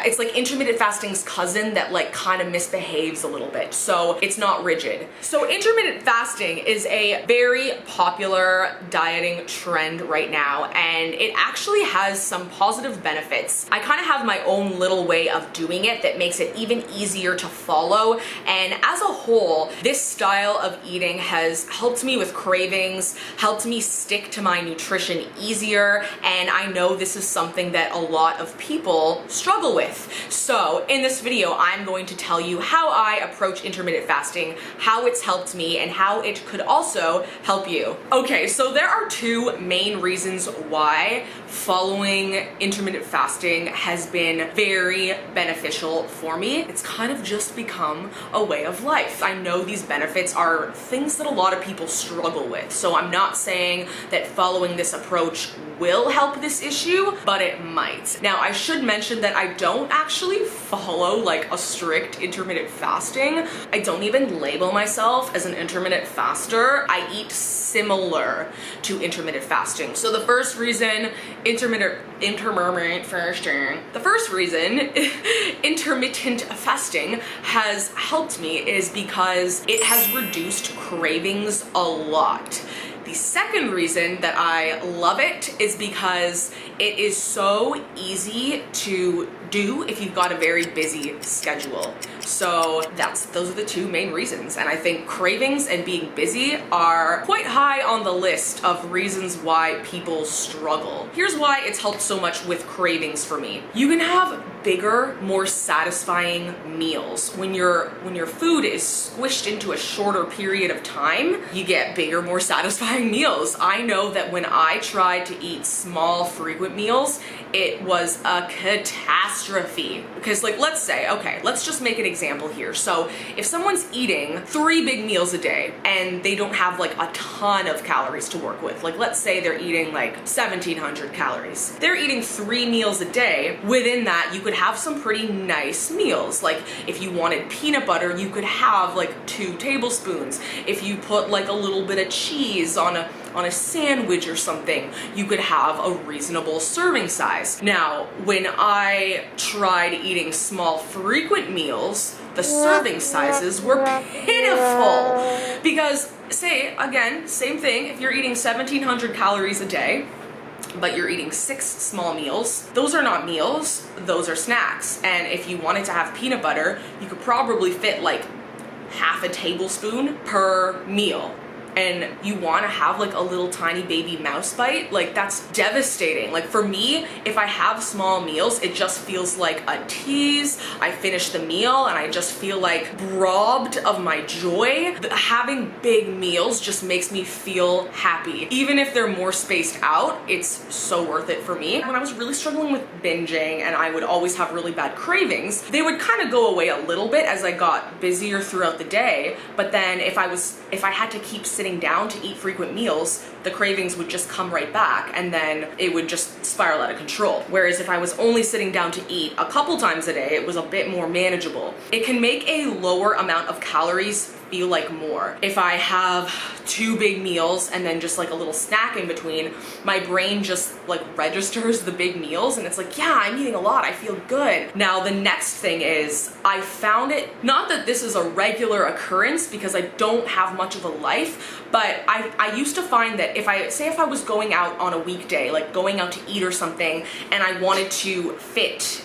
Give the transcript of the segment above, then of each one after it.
It's like intermittent fasting's cousin that like kind of misbehaves a little bit. So it's not rigid. So intermittent fasting is a very popular dieting trend right now, and it actually has some positive benefits. I kind of have my own little way of doing it that makes it even easier to follow. And as a whole, this style of eating has helped me with cravings, helped me stick to my nutrition easier, and I know this is something that a lot of people struggle with. So in this video, I'm going to tell you how I approach intermittent fasting, how it's helped me, and how it could also help you. Okay, so there are two main reasons why following intermittent fasting has been very beneficial for me. It's kind of just become a way of life. I know these benefits are things that a lot of people struggle with, so I'm not saying that following this approach will help this issue, but it might. Now, I should mention that I don't actually follow like a strict intermittent fasting. I don't even label myself as an intermittent faster. I eat similar to intermittent fasting. So the first reason intermittent fasting has helped me is because it has reduced cravings a lot. The second reason that I love it is because it is so easy to do if you've got a very busy schedule. So those are the two main reasons. And I think cravings and being busy are quite high on the list of reasons why people struggle. Here's why it's helped so much with cravings for me. You can have bigger, more satisfying meals. When your food is squished into a shorter period of time, you get bigger, more satisfying meals. I know that when I tried to eat small, frequent meals, it was a catastrophe. Because like, let's say, okay, let's just make an example here. So if someone's eating 3 big meals a day and they don't have like a ton of calories to work with, like let's say they're eating like 1,700 calories. They're eating 3 meals a day. Within that, you could have some pretty nice meals. Like if you wanted peanut butter, you could have like 2 tablespoons. If you put like a little bit of cheese on a sandwich or something, you could have a reasonable serving size. Now, when I tried eating small, frequent meals, the serving sizes were pitiful. Because, say, again, same thing, if you're eating 1,700 calories a day, but you're eating 6 small meals, those are not meals, those are snacks. And if you wanted to have peanut butter, you could probably fit like half a tablespoon per meal. And you want to have like a little tiny baby mouse bite, like that's devastating. Like for me, if I have small meals, it just feels like a tease. I finish the meal and I just feel like robbed of my joy. Having big meals just makes me feel happy. Even if they're more spaced out, it's so worth it for me. When I was really struggling with binging and I would always have really bad cravings, they would kind of go away a little bit as I got busier throughout the day. But then if I had to keep sitting down to eat frequent meals, the cravings would just come right back and then it would just spiral out of control. Whereas if I was only sitting down to eat a couple times a day, it was a bit more manageable. It can make a lower amount of calories feel like more. If I have 2 big meals and then just like a little snack in between, my brain just like registers the big meals and it's like, yeah, I'm eating a lot, I feel good. Now the next thing is, I found it, not that this is a regular occurrence because I don't have much of a life, but I used to find that if I was going out on a weekday, like going out to eat or something, and I wanted to fit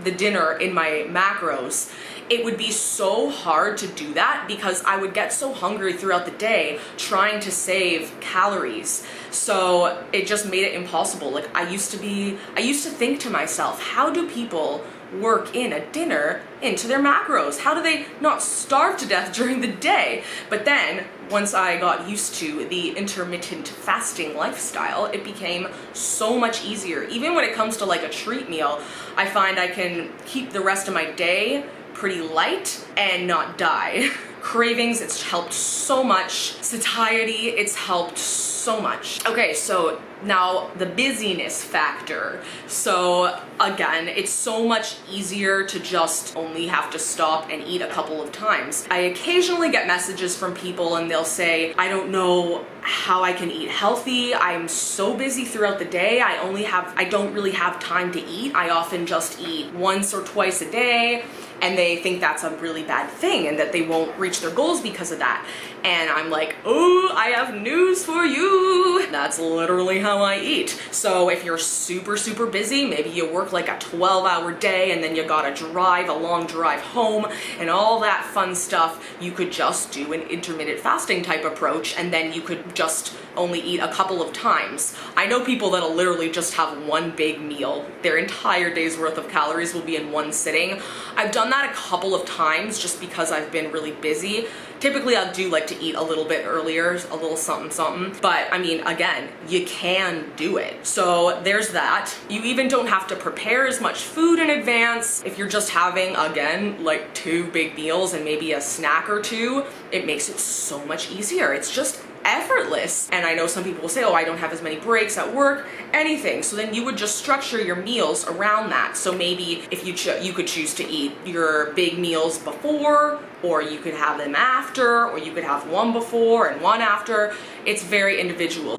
the dinner in my macros, it would be so hard to do that because I would get so hungry throughout the day trying to save calories. So it just made it impossible. Like I used to think to myself, how do people work in a dinner into their macros? How do they not starve to death during the day? But then once I got used to the intermittent fasting lifestyle, it became so much easier. Even when it comes to like a treat meal, I find I can keep the rest of my day pretty light and not die. Cravings, it's helped so much. Satiety, it's helped so much. Okay, so Now, the busyness factor. So again, it's so much easier to just only have to stop and eat a couple of times. I occasionally get messages from people and they'll say, I don't know how I can eat healthy. I'm so busy throughout the day. I don't really have time to eat. I often just eat once or twice a day. And they think that's a really bad thing and that they won't reach their goals because of that. And I'm like, oh, I have news for you. That's literally how I eat. So if you're super, super busy, maybe you work like a 12-hour day and then you gotta drive a long drive home and all that fun stuff, you could just do an intermittent fasting type approach and then you could just only eat a couple of times. I know people that'll literally just have one big meal. Their entire day's worth of calories will be in one sitting. I've done that a couple of times just because I've been really busy. Typically I'll do like to eat a little bit earlier, a little something something, but I mean, again, you can do it. So there's that. You even don't have to prepare as much food in advance. If you're just having, again, like 2 big meals and maybe a snack or 2, it makes it so much easier. It's just effortless. And I know some people will say, oh, I don't have as many breaks at work, anything. So then you would just structure your meals around that. So maybe if you could choose to eat your big meals before, or you could have them after, or you could have one before and one after. It's very individual.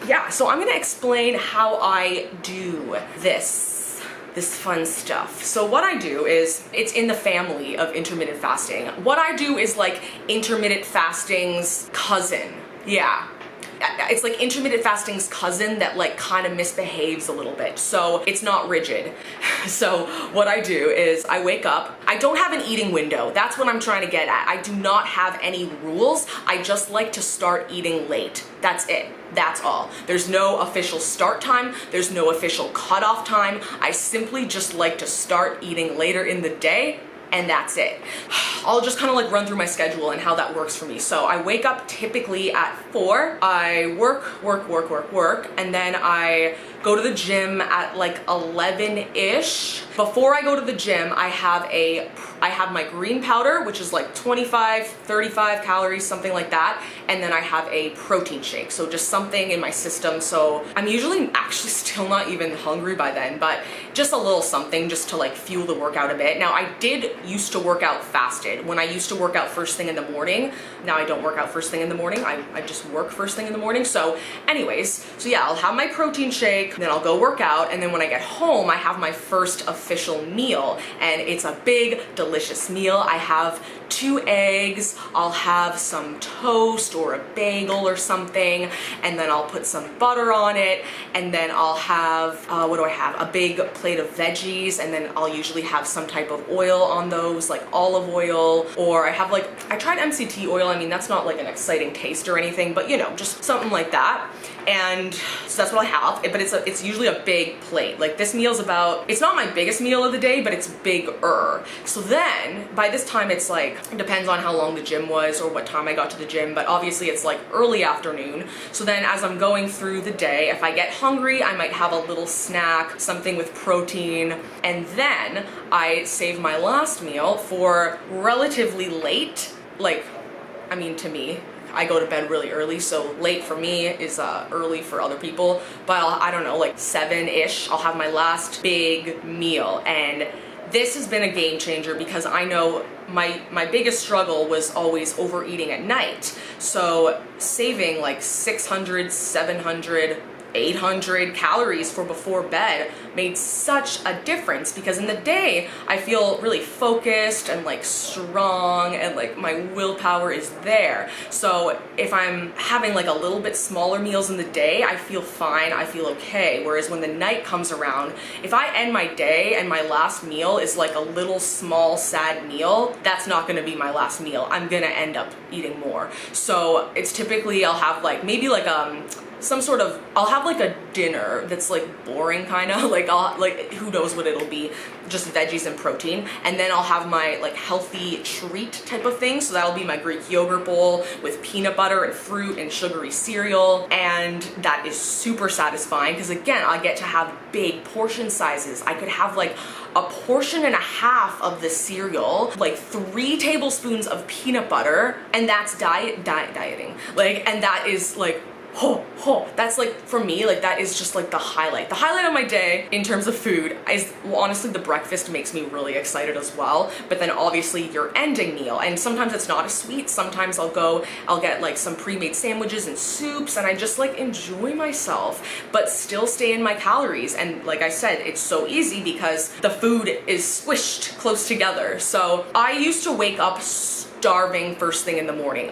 Yeah, so I'm gonna explain how I do this fun stuff. So what I do is, it's in the family of intermittent fasting. What I do is like intermittent fasting's cousin. Yeah. It's like intermittent fasting's cousin that like kind of misbehaves a little bit. So it's not rigid. So what I do is I wake up. I don't have an eating window. That's what I'm trying to get at. I do not have any rules. I just like to start eating late. That's it. That's all. There's no official start time. There's no official cutoff time. I simply just like to start eating later in the day. And that's it. I'll just kind of like run through my schedule and how that works for me. So I wake up typically at 4. I work, and then I go to the gym at like 11-ish. Before I go to the gym, I have my green powder, which is like 25, 35 calories, something like that. And then I have a protein shake. So just something in my system. So I'm usually actually still not even hungry by then, but just a little something just to like fuel the workout a bit. Now I did used to work out fasted. When I used to work out first thing in the morning, now I don't work out first thing in the morning. I just work first thing in the morning. So anyways, so yeah, I'll have my protein shake, then I'll go work out. And then when I get home, I have my first official meal, and it's a big, delicious meal. I have 2 eggs, I'll have some toast or a bagel or something, and then I'll put some butter on it, and then I'll have, what do I have? A big plate of veggies, and then I'll usually have some type of oil on those, like olive oil, or I tried MCT oil. I mean, that's not like an exciting taste or anything, but you know, just something like that. And so that's what I have, but it's usually a big plate. Like this meal's it's not my biggest meal of the day, but it's bigger. So then by this time it's like, it depends on how long the gym was or what time I got to the gym, but obviously it's like early afternoon. So then as I'm going through the day, if I get hungry, I might have a little snack, something with protein, and then I save my last meal for relatively late. Like, I mean, to me, I go to bed really early, so late for me is early for other people, but I don't know, like 7-ish, I'll have my last big meal. And this has been a game changer because I know my biggest struggle was always overeating at night. So saving like 600, 700, 800 calories for before bed made such a difference, because in the day I feel really focused and like strong and like my willpower is there. So if I'm having like a little bit smaller meals in the day, I feel fine, I feel okay. Whereas when the night comes around, if I end my day and my last meal is like a little small sad meal, that's not gonna be my last meal. I'm gonna end up eating more. So it's typically I'll have like maybe like I'll have like a dinner that's like boring kind of, like who knows what it'll be, just veggies and protein, and then I'll have my like healthy treat type of thing. So that'll be my Greek yogurt bowl with peanut butter and fruit and sugary cereal, and that is super satisfying because again, I get to have big portion sizes. I could have like a portion and a half of the cereal, like 3 tablespoons of peanut butter, and that's dieting. Like, and that is like, That's like, for me, like that is just like the highlight. The highlight of my day in terms of food is, well, honestly, the breakfast makes me really excited as well. But then obviously your ending meal, and sometimes it's not a sweet. Sometimes I'll get like some pre-made sandwiches and soups, and I just like enjoy myself, but still stay in my calories. And like I said, it's so easy because the food is squished close together. So I used to wake up starving first thing in the morning.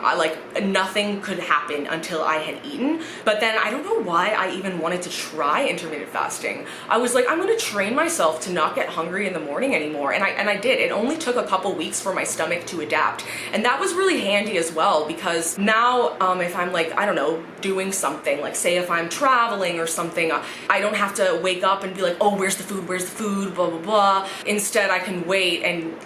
Nothing could happen until I had eaten. But then I don't know why I even wanted to try intermittent fasting. I was like, I'm gonna train myself to not get hungry in the morning anymore. And I did. It only took a couple weeks for my stomach to adapt. And that was really handy as well, because now if I'm like, I don't know, doing something, like say if I'm traveling or something, I don't have to wake up and be like, oh, where's the food, blah, blah, blah. Instead, I can wait and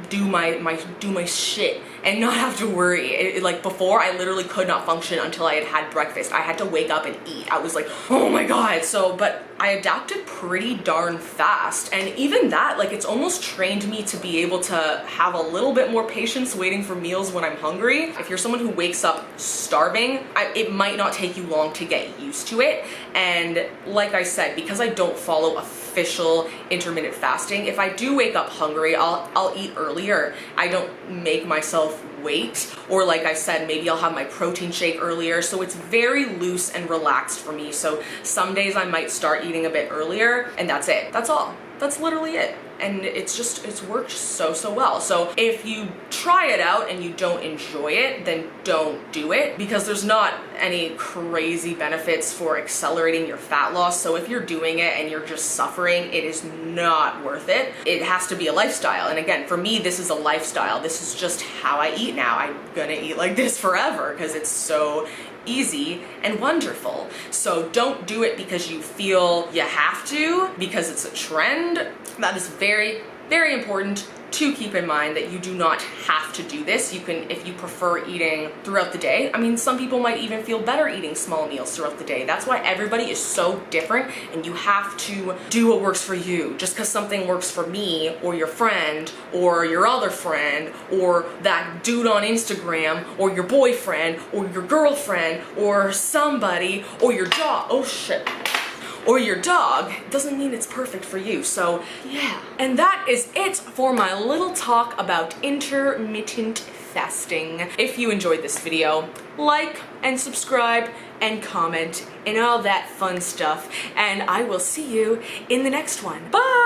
do my shit and not have to worry. Like before, I literally could not function until I had breakfast. I had to wake up and eat. I was like, oh my god. But I adapted pretty darn fast, and even that, like, it's almost trained me to be able to have a little bit more patience waiting for meals when I'm hungry. If you're someone who wakes up starving, it might not take you long to get used to it. And like I said, because I don't follow official intermittent fasting, if I do wake up hungry, I'll eat earlier. I don't make myself wait, or like I said, maybe I'll have my protein shake earlier. So it's very loose and relaxed for me. So some days I might start eating a bit earlier, and that's it. That's all. That's literally it. And it's worked so well. So if you try it out and you don't enjoy it, then don't do it, because there's not any crazy benefits for accelerating your fat loss. So if you're doing it and you're just suffering, it is not worth it. It has to be a lifestyle. And again, for me, this is a lifestyle. This is just how I eat now. I'm gonna eat like this forever because it's so easy and wonderful. So don't do it because you feel you have to, because it's a trend. That is very, very important to keep in mind, that you do not have to do this. You can, if you prefer eating throughout the day. I mean, some people might even feel better eating small meals throughout the day. That's why everybody is so different, and you have to do what works for you. Just because something works for me, or your friend, or your other friend, or that dude on Instagram, or your boyfriend, or your girlfriend, or somebody, or your dog, oh shit, or your dog, doesn't mean it's perfect for you. So yeah, and that is it for my little talk about intermittent fasting. If you enjoyed this video, like and subscribe and comment and all that fun stuff, and I will see you in the next one. Bye!